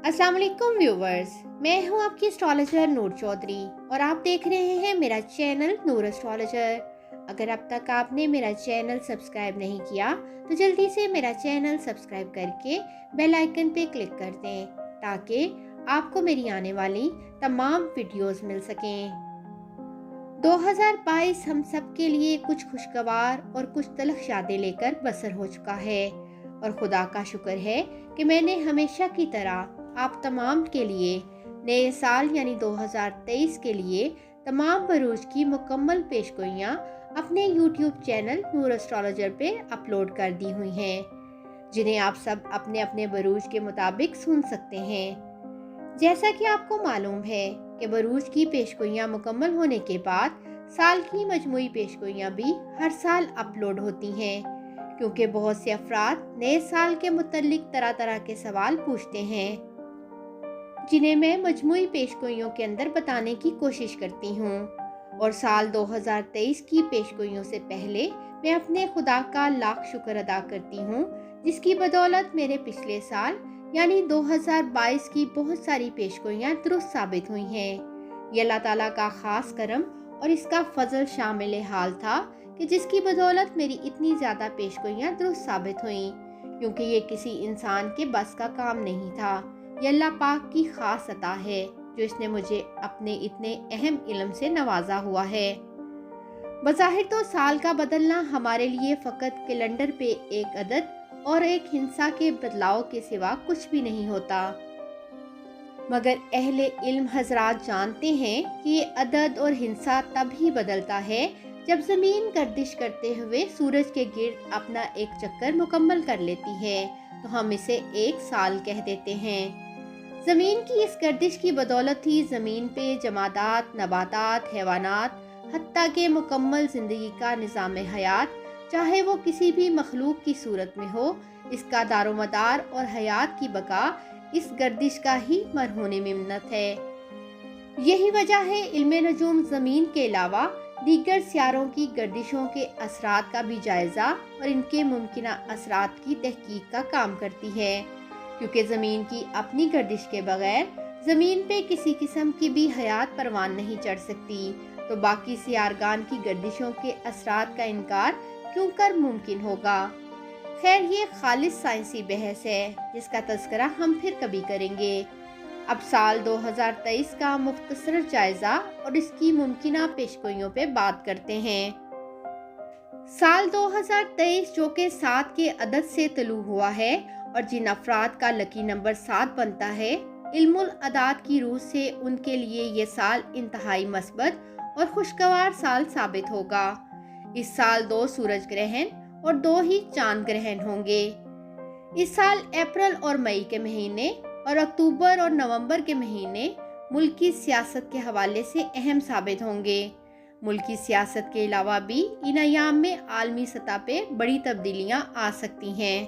अस्सलाम वालेकुम व्यूवर्स, मैं हूं आपकी एस्ट्रोलॉजर नूर चौधरी और आप देख रहे हैं मेरा चैनल नूर एस्ट्रोलॉजर। अगर अब तक आपने मेरा चैनल सब्सक्राइब नहीं किया तो जल्दी से मेरा चैनल सब्सक्राइब करके बेल आइकन पे क्लिक कर दें ताकि आपको मेरी आने वाली तमाम वीडियोस मिल सकें। 2022 हम सब के लिए कुछ खुशगवार और कुछ तलख यादें लेकर बसर हो चुका है और खुदा का शुक्र है कि मैंने हमेशा की तरह आप तमाम के लिए नए साल यानी 2023 के लिए तमाम बरूज की मुकम्मल पेशगोइयाँ अपने YouTube चैनल नूर एस्ट्रोलॉजर पे अपलोड कर दी हुई हैं, जिन्हें आप सब अपने अपने बरूज के मुताबिक सुन सकते हैं। जैसा कि आपको मालूम है कि बरूज की पेशगोइयाँ मुकम्मल होने के बाद साल की मजमूई पेशगोइयाँ भी हर साल अपलोड होती हैं, क्योंकि बहुत से अफराद नए साल के मुतल्लिक तरह तरह के सवाल पूछते हैं, जिन्हें मैं मजमूई पेशगोइयों के अंदर बताने की कोशिश करती हूँ। और साल 2023 की पेशगोइयों से पहले मैं अपने खुदा का लाख शुक्र अदा करती हूँ, जिसकी बदौलत मेरे पिछले साल यानी 2022 की बहुत सारी पेशगोइयाँ दुरुस्त साबित हुई हैं। ये अल्लाह ताला का ख़ास करम और इसका फजल शामिल हाल था कि जिसकी बदौलत मेरी इतनी ज़्यादा पेशगोइयाँ दुरुस्त साबित हुईं, क्योंकि ये किसी इंसान के बस का काम नहीं था। ये अल्लाह पाक की ख़ास अता है जो इसने मुझे अपने इतने अहम इल्म से नवाजा हुआ है। बज़ाहिर तो साल का बदलना हमारे लिए फ़कत कैलेंडर पे एक अदद और एक हिंसा के बदलाव के सिवा कुछ भी नहीं होता, मगर अहले इल्म हजरात जानते हैं कि ये अदद और हिंसा तब ही बदलता है जब ज़मीन गर्दिश करते हुए सूरज के गिर्द अपना एक चक्कर मुकम्मल कर लेती है, तो हम इसे एक साल कह देते हैं। ज़मीन की इस गर्दिश की बदौलत ही ज़मीन पे जमादात, नबातात, हैवानात, हत्ता के मुकम्मल ज़िंदगी का निज़ाम हयात, चाहे वो किसी भी मखलूक की सूरत में हो, इसका दारोमदार और हयात की बका इस गर्दिश का ही मरहून मिन्नत है। यही वजह है इल्मे नजूम ज़मीन के अलावा दीगर सियारों की गर्दिशों के असरात का भी जायज़ा और इनके मुमकिना असरात की तहकीक का काम करती है, क्योंकि ज़मीन की अपनी गर्दिश के बगैर ज़मीन पे किसी किस्म की भी हयात परवान नहीं चढ़ सकती, तो बाकी सियारगान की गर्दिशों के असरात का इनकार क्यों कर मुमकिन होगा। खैर, ये खालिस साइंसी बहस है जिसका तज़किरा हम फिर कभी करेंगे। अब साल 2023 का मुख्तसर जायज़ा और इसकी मुमकिना पेशगोइयों पे बात करते हैं। साल 2023 जो कि 7 के अदद से तलू हुआ है और जिन अफराद का लकी नंबर 7 बनता है, इल्मुल अदाद की रूह से उनके लिए ये साल इंतहाई मस्बत और खुशगवार साल साबित होगा। इस साल 2 सूरज ग्रहण और 2 ही चांद ग्रहण होंगे। इस साल अप्रैल और मई के महीने और अक्टूबर और नवंबर के महीने मुल्की सियासत के हवाले से अहम साबित होंगे। मुल्की सियासत के अलावा भी इन अयाम में आलमी सतह पे बड़ी तब्दीलियां आ सकती हैं।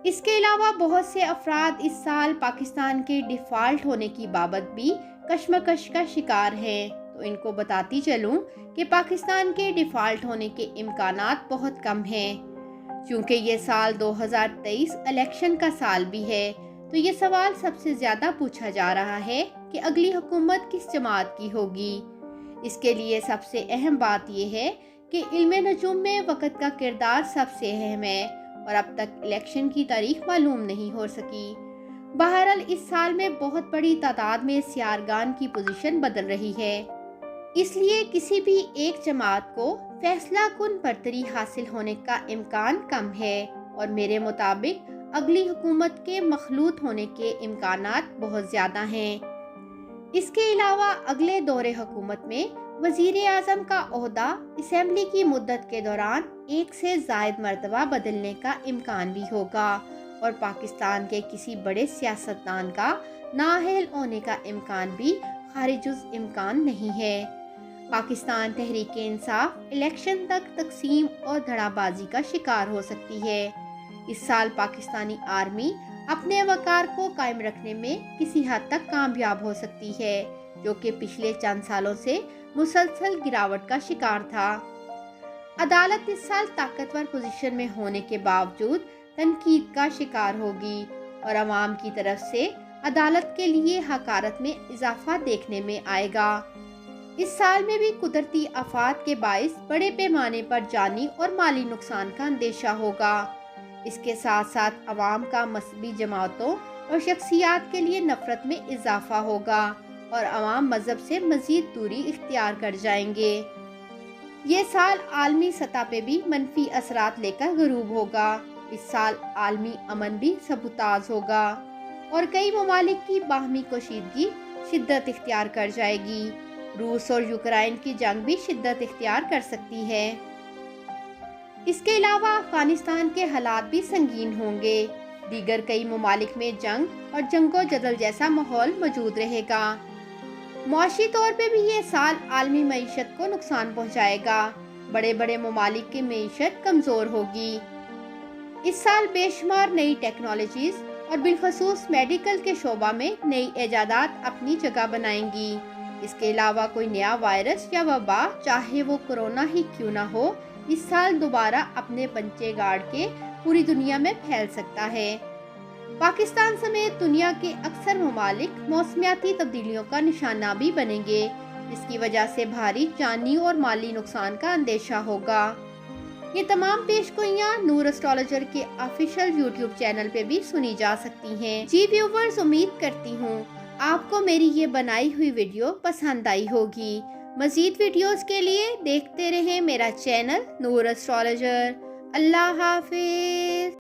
इसके अलावा बहुत से अफराद इस साल पाकिस्तान के डिफ़ॉल्ट होने की बाबत भी कश्मकश का शिकार हैं, तो इनको बताती चलूं कि पाकिस्तान के डिफ़ॉल्ट होने के इम्कानात बहुत कम हैं। चूँकि ये साल 2023 इलेक्शन का साल भी है, तो ये सवाल सबसे ज़्यादा पूछा जा रहा है कि अगली हुकूमत किस जमात की होगी। इसके लिए सबसे अहम बात यह है कि इल्मे नजूम में वक़्त का किरदार सबसे अहम है और अब तक इलेक्शन की तारीख मालूम नहीं हो सकी। बहरहाल इस साल में बहुत बड़ी तादाद में सियारगान की पोजीशन बदल रही है, इसलिए किसी भी एक जमात को फैसला कुन बरतरी हासिल होने का इम्कान कम है और मेरे मुताबिक अगली हुकूमत के मखलूत होने के इम्कानात बहुत ज़्यादा हैं। इसके अलावा अगले दौरे हुकूमत में वज़ीर आज़म का ओहदा असेंबली की मुद्दत के दौरान एक से ज़ायद मरतबा बदलने का इम्कान भी होगा और पाकिस्तान के किसी बड़े सियासतदान का नाअहल होने का इम्कान भी खारिजुज़ इम्कान नहीं है। पाकिस्तान तहरीक इंसाफ इलेक्शन तक तकसीम और धड़ाबाजी का शिकार हो सकती है। इस साल पाकिस्तानी आर्मी अपने वकार को कायम रखने में किसी हद तक कामयाब हो सकती है, जो कि पिछले चंद सालों से मुसलसल गिरावट का शिकार था। अदालत इस साल ताकतवर पोजीशन में होने के बावजूद तनकीद का शिकार होगी और अवाम की तरफ से अदालत के लिए हकारत में इजाफा देखने में आएगा। इस साल में भी कुदरती आफात के बाइस बड़े पैमाने पर जानी और माली नुकसान का अंदेशा होगा। इसके साथ साथ अवाम का मजहबी जमातों और शख्सियात के लिए नफरत में इजाफा होगा और अवाम मजहब से मजीद दूरी इख्तियार कर जाएंगे। ये साल आलमी सतह पे भी मनफी असरात लेकर गरूब होगा। इस साल आलमी अमन भी सबुताज होगा और कई ममालिक की बाहमी कशीदगी शिद्दत इख्तियार कर जाएगी। रूस और यूक्रेन की जंग भी शिद्दत इख्तियार कर सकती है। इसके अलावा अफगानिस्तान के हालात भी संगीन होंगे। दीगर कई ममालिक में जंग और जंगो जदल जैसा माहौल मौजूद रहेगा। मुआशी तौर पे भी ये साल आलमी मईशत को नुकसान पहुंचाएगा। बड़े बड़े ममालिक की मईशत कमज़ोर होगी। इस साल बेशुमार नई टेक्नोलॉजीज और बिलखसूस मेडिकल के शोबा में नई ईजादात अपनी जगह बनाएंगी। इसके अलावा कोई नया वायरस या वबा, चाहे वो कोरोना ही क्यों ना हो, इस साल दोबारा अपने पंचे गाड़ के पूरी दुनिया में फैल सकता है। पाकिस्तान समेत दुनिया के अक्सर ममालिक मौसमियाती तब्दीलियों का निशाना भी बनेंगे, जिसकी वजह से भारी जानी और माली नुकसान का अंदेशा होगा। ये तमाम पेशगोइयाँ नूर एस्ट्रोलॉजर के ऑफिशियल यूट्यूब चैनल पे भी सुनी जा सकती हैं। जी व्यूवर्स, उम्मीद करती हूँ आपको मेरी ये बनाई हुई वीडियो पसंद आई होगी। मज़ीद वीडियोस के लिए देखते रहें मेरा चैनल नूर एस्ट्रोलॉजर। अल्लाह हाफिज।